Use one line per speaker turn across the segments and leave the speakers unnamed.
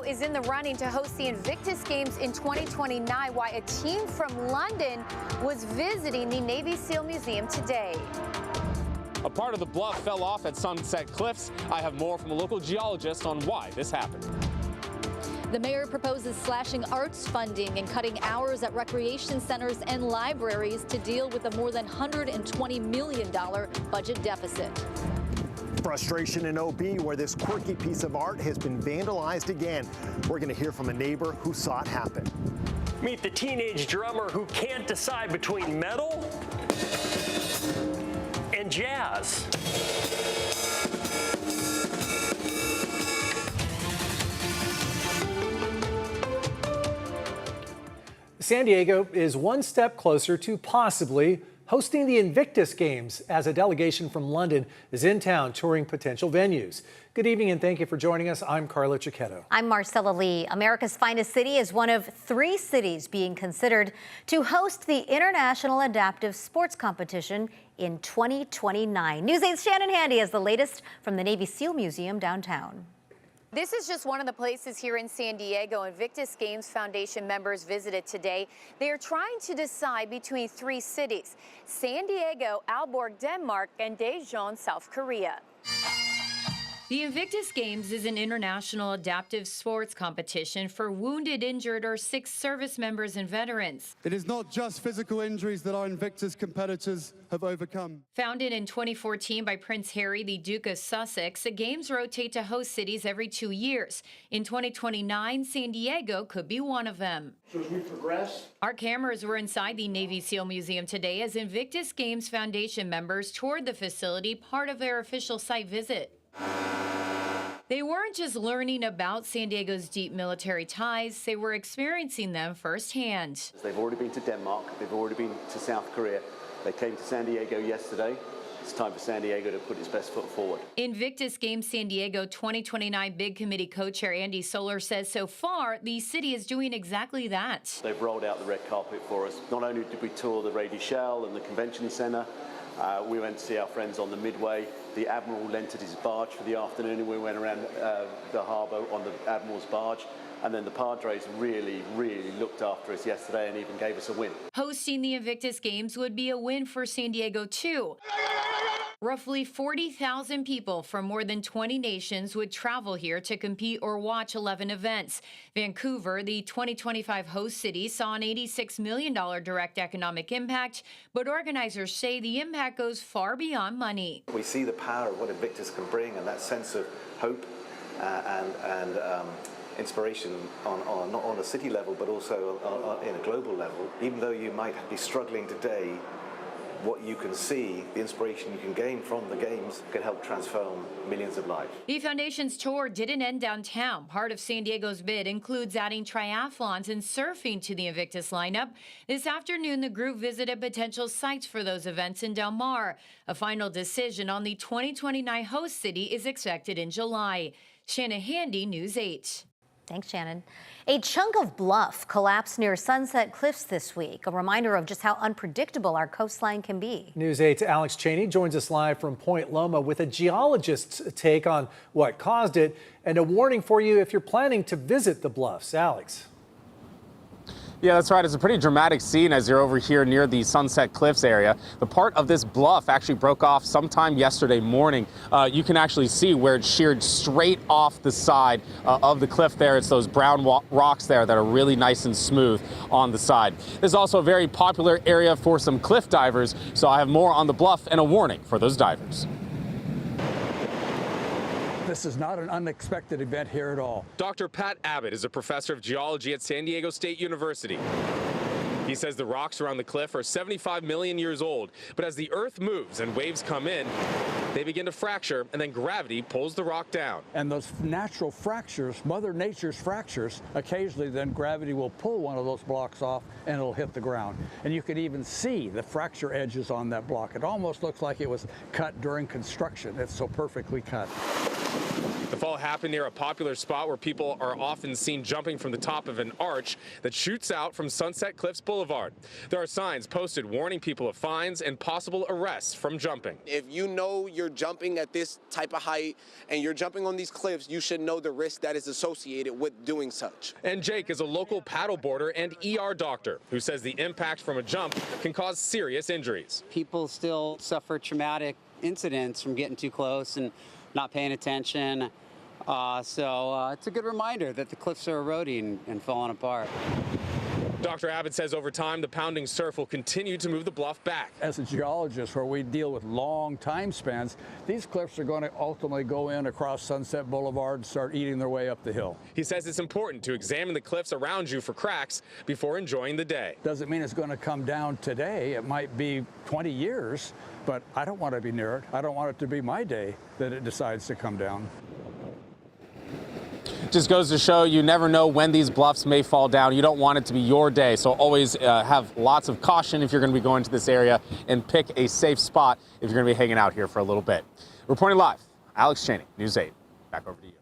is in the running to host the Invictus Games in 2029, why a team from London was visiting the Navy SEAL Museum today.
A part of the bluff fell off at Sunset Cliffs. I have more from a local geologist on why this happened.
The mayor proposes slashing arts funding and cutting hours at recreation centers and libraries to deal with a more than $120 million budget deficit.
Frustration in OB, where this quirky piece of art has been vandalized again. We're going to hear from a neighbor who saw it happen.
Meet the teenage drummer who can't decide between metal and jazz.
San Diego is one step closer to possibly hosting the Invictus Games as a delegation from London is in town touring potential venues. Good evening and thank you for joining us. I'm Carla Cicchetto.
I'm Marcella Lee. America's finest city is one of 3 cities being considered to host the International Adaptive Sports Competition in 2029. News 8's Shannon Handy has the latest from the Navy SEAL Museum downtown.
This is just one of the places here in San Diego Invictus Games Foundation members visited today. They are trying to decide between 3 cities: San Diego, Aalborg, Denmark, and Daejeon, South Korea.
The Invictus Games is an international adaptive sports competition for wounded, injured, or sick service members and veterans.
It is not just physical injuries that our Invictus competitors have overcome.
Founded in 2014 by Prince Harry, the Duke of Sussex, the games rotate to host cities every 2 years. In 2029, San Diego could be one of them.
So as we progress,
our cameras were inside the Navy SEAL Museum today as Invictus Games Foundation members toured the facility, part of their official site visit. They weren't just learning about San Diego's deep military ties, they were experiencing them firsthand.
They've already been to Denmark, they've already been to South Korea. They came to San Diego yesterday. It's time for San Diego to put its best foot forward.
Invictus Games San Diego 2029 Big Committee co-chair Andy Solar says so far the city is doing exactly that.
They've rolled out the red carpet for us. Not only did we tour the Rady Shell and the convention center, we went to see our friends on the Midway. The Admiral rented his barge for the afternoon and we went around the harbour on the Admiral's barge. And then the Padres really looked after us yesterday and even gave us a win.
Hosting the Invictus Games would be a win for San Diego too. Roughly 40,000 people from more than 20 nations would travel here to compete or watch 11 events. Vancouver, the 2025 host city, saw an $86 million direct economic impact, but organizers say the impact goes far beyond money.
We see the power of what Invictus can bring and that sense of hope and inspiration not on a city level, but also in a global level. Even though you might be struggling today, what you can see, the inspiration you can gain from the games can help transform millions of lives.
The foundation's tour didn't end downtown. Part of San Diego's bid includes adding triathlons and surfing to the Invictus lineup. This afternoon, the group visited potential sites for those events in Del Mar. A final decision on the 2029 host city is expected in July. Shannon Handy, News 8.
Thanks, Shannon. A chunk of Bluff collapsed near Sunset Cliffs this week, a reminder of just how unpredictable our coastline can be.
News 8's Alex Cheney joins us live from Point Loma with a geologist's take on what caused it and a warning for you if you're planning to visit the bluffs. Alex.
Yeah, that's right. It's a pretty dramatic scene as you're over here near the Sunset Cliffs area. The part of this bluff actually broke off sometime yesterday morning. You can actually see where it sheared straight off the side of the cliff there. It's those brown rocks there that are really nice and smooth on the side. This is also a very popular area for some cliff divers, so I have more on the bluff and a warning for those divers.
this is not an unexpected event here at all.
Dr. Pat Abbott is a professor of geology at San Diego State University. He says the rocks around the cliff are 75 million years old, but as the Earth moves and waves come in, they begin to fracture, and then gravity pulls the rock down.
And those natural fractures, Mother Nature's fractures, occasionally then gravity will pull one of those blocks off and it'll hit the ground. And you can even see the fracture edges on that block. It almost looks like it was cut during construction. It's so perfectly cut.
The fall happened near a popular spot where people are often seen jumping from the top of an arch that shoots out from Sunset Cliffs Boulevard. There are signs posted warning people of fines and possible arrests from jumping.
If you know you're jumping at this type of height and you're jumping on these cliffs, you should know the risk that is associated with doing such.
And Jake is a local paddleboarder and ER doctor who says the impact from a jump can cause serious injuries.
People still suffer traumatic incidents from getting too close and not paying attention. So it's a good reminder that the cliffs are eroding and falling apart.
Dr. Abbott says over time, the pounding surf will continue to move the bluff back.
As a geologist, where we deal with long time spans, these cliffs are going to ultimately go in across Sunset Boulevard and start eating their way up the hill.
He says it's important to examine the cliffs around you for cracks before enjoying the day.
Doesn't mean it's going to come down today. It might be 20 years, but I don't want to be near it. I don't want it to be my day that it decides to come down.
Just goes to show you never know when these bluffs may fall down. You don't want it to be your day, so always have lots of caution if you're going to be going to this area and pick a safe spot if you're going to be hanging out here for a little bit. Reporting live, Alex Cheney, News 8. Back over to you.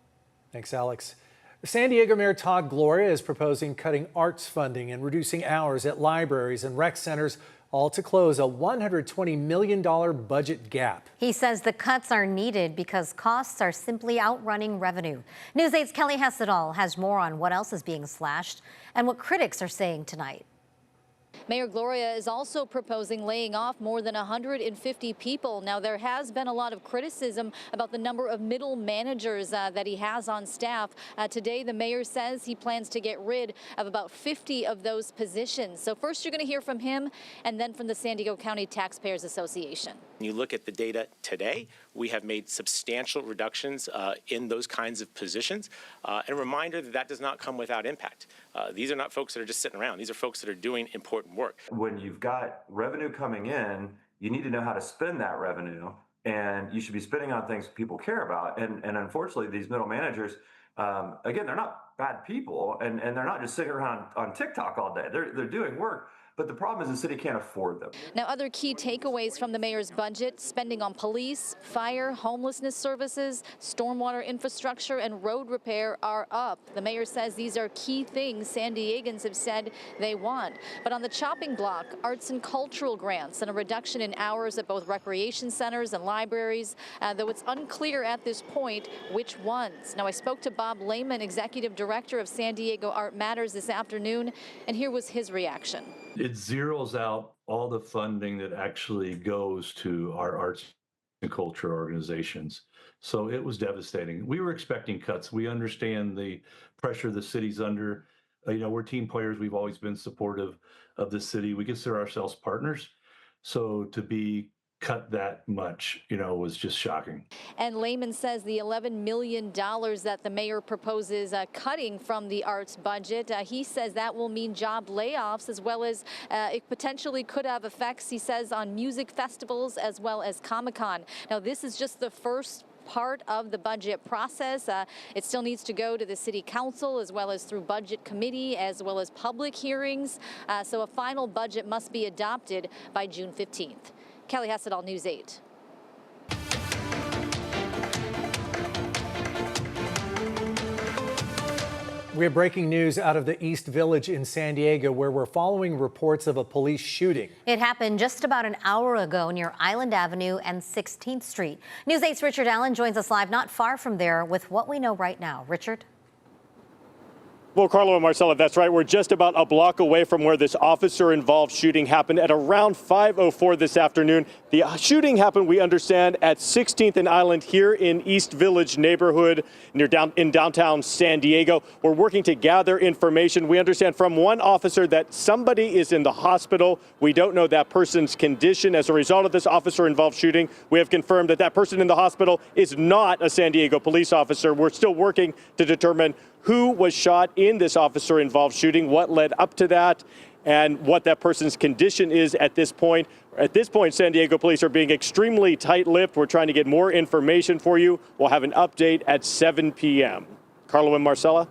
Thanks, Alex. San Diego Mayor Todd Gloria is proposing cutting arts funding and reducing hours at libraries and rec centers, all to close a $120 million budget gap.
He says the cuts are needed because costs are simply outrunning revenue. News 8's Kelly Hessedal has more on what else is being slashed and what critics are saying tonight.
Mayor Gloria is also proposing laying off more than 150 people. Now, there has been a lot of criticism about the number of middle managers that he has on staff. Today, the mayor says he plans to get rid of about 50 of those positions. So first, you're going to hear from him and then from the San Diego County Taxpayers Association.
When you look at the data today, we have made substantial reductions in those kinds of positions. And a reminder that that does not come without impact. These are not folks that are just sitting around. These are folks that are doing important work.
When you've got revenue coming in, you need to know how to spend that revenue, and you should be spending on things people care about. And unfortunately, these middle managers, again, they're not bad people, and they're not just sitting around on TikTok all day. They're doing work. But the problem is the city can't afford them.
Now, other key takeaways from the mayor's budget: spending on police, fire, homelessness services, stormwater infrastructure, and road repair are up. The mayor says these are key things San Diegans have said they want. But on the chopping block, arts and cultural grants and a reduction in hours at both recreation centers and libraries, though it's unclear at this point which ones. Now, I spoke to Bob Lehman, executive director of San Diego Art Matters, this afternoon, and here was his reaction.
It zeroes out all the funding that actually goes to our arts and culture organizations. So it was devastating. We were expecting cuts. We understand the pressure the city's under. We're team players. We've always been supportive of the city. We consider ourselves partners. So to be cut that much, was just shocking.
And Lehman says the $11 million that the mayor proposes cutting from the arts budget, he says that will mean job layoffs, as well as it potentially could have effects, he says, on music festivals as well as Comic-Con. Now, this is just the first part of the budget process. It still needs to go to the city council as well as through budget committee as well as public hearings. So a final budget must be adopted by June 15th. Kelly Hessedal, News 8.
We have breaking news out of the East Village in San Diego, where we're following reports of a police shooting.
It happened just about an hour ago near Island Avenue and 16th Street. News 8's Richard Allen joins us live not far from there with what we know right now. Richard?
Well, Carlo and Marcella, that's right. We're just about a block away from where this officer-involved shooting happened at around 5:04 this afternoon. The shooting happened, we understand, at 16th and Island here in East Village neighborhood in downtown San Diego. We're working to gather information. We understand from one officer that somebody is in the hospital. We don't know that person's condition as a result of this officer-involved shooting. We have confirmed that that person in the hospital is not a San Diego police officer. We're still working to determine who was shot in this officer-involved shooting, what led up to that, and what that person's condition is at this point. At this point, San Diego police are being extremely tight-lipped. We're trying to get more information for you. We'll have an update at 7 p.m. Carlo and Marcella?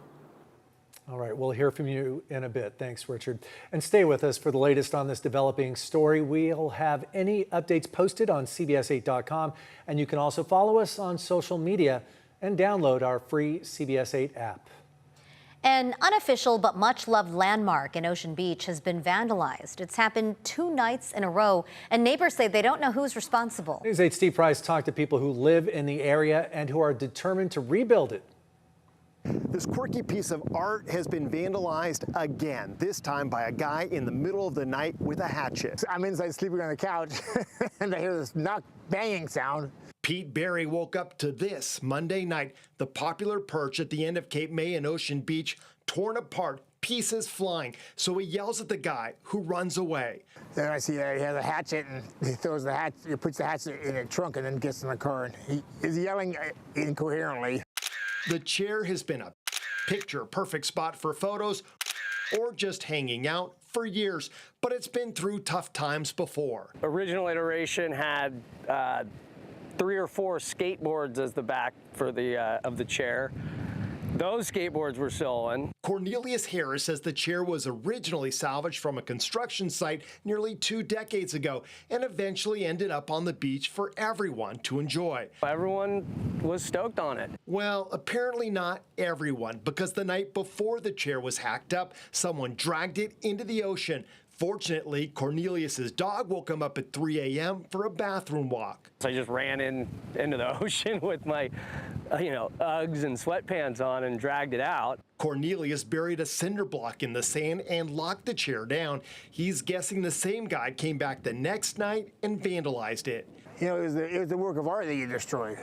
All right, we'll hear from you in a bit. Thanks, Richard. And stay with us for the latest on this developing story. We'll have any updates posted on CBS8.com, and you can also follow us on social media and download our free CBS 8 app.
An unofficial but much-loved landmark in Ocean Beach has been vandalized. It's happened 2 nights in a row, and neighbors say they don't know who's responsible.
News 8 Steve Price talked to people who live in the area and who are determined to rebuild it.
This quirky piece of art has been vandalized again, this time by a guy in the middle of the night with a hatchet.
I'm inside sleeping on the couch, and I hear this knock banging sound.
Pete Berry woke up to this Monday night, the popular perch at the end of Cape May in Ocean Beach, torn apart, pieces flying. So he yells at the guy, who runs away.
Then I see that he has a hatchet, and he throws the hatchet, he puts the hatchet in a trunk and then gets in the car, and he is yelling incoherently.
The chair has been a picture-perfect spot for photos or just hanging out for years, but it's been through tough times before.
Original iteration had 3 or 4 skateboards as the back for of the chair. Those skateboards were stolen.
Cornelius Harris says the chair was originally salvaged from a construction site nearly 2 decades ago and eventually ended up on the beach for everyone to enjoy.
Everyone was stoked on it.
Well, apparently not everyone, because the night before the chair was hacked up, someone dragged it into the ocean. Fortunately, Cornelius's dog woke him up at 3 a.m. for a bathroom walk.
So I just ran into the ocean with my, Uggs and sweatpants on and dragged it out.
Cornelius buried a cinder block in the sand and locked the chair down. He's guessing the same guy came back the next night and vandalized it.
You know, it was the work of art that you destroyed.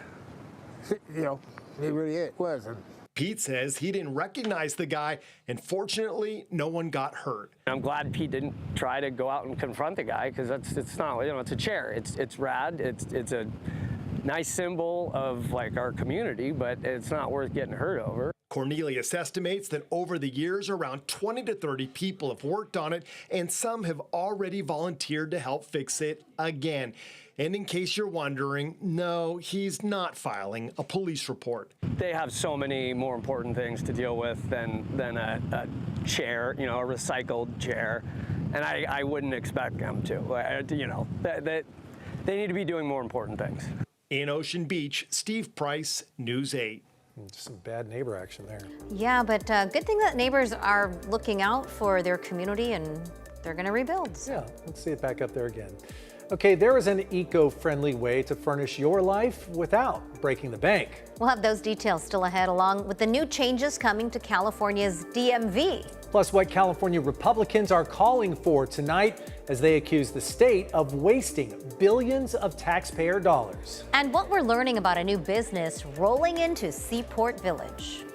You know, it really was.
Pete says he didn't recognize the guy, and fortunately, no one got hurt.
I'm glad Pete didn't try to go out and confront the guy, because it's not, it's a chair. It's rad. It's a nice symbol of our community, but it's not worth getting hurt over.
Cornelius estimates that over the years, around 20 to 30 people have worked on it, and some have already volunteered to help fix it again. And in case you're wondering, no, he's not filing a police report.
They have so many more important things to deal with than a chair, a recycled chair. And I wouldn't expect them to. They need to be doing more important things.
In Ocean Beach, Steve Price, News 8.
Some bad neighbor action there.
Yeah, but good thing that neighbors are looking out for their community and they're going to rebuild.
Yeah, let's see it back up there again. Okay, there is an eco-friendly way to furnish your life without breaking the bank.
We'll have those details still ahead, along with the new changes coming to California's DMV.
Plus, what California Republicans are calling for tonight as they accuse the state of wasting billions of taxpayer dollars.
And what we're learning about a new business rolling into Seaport Village.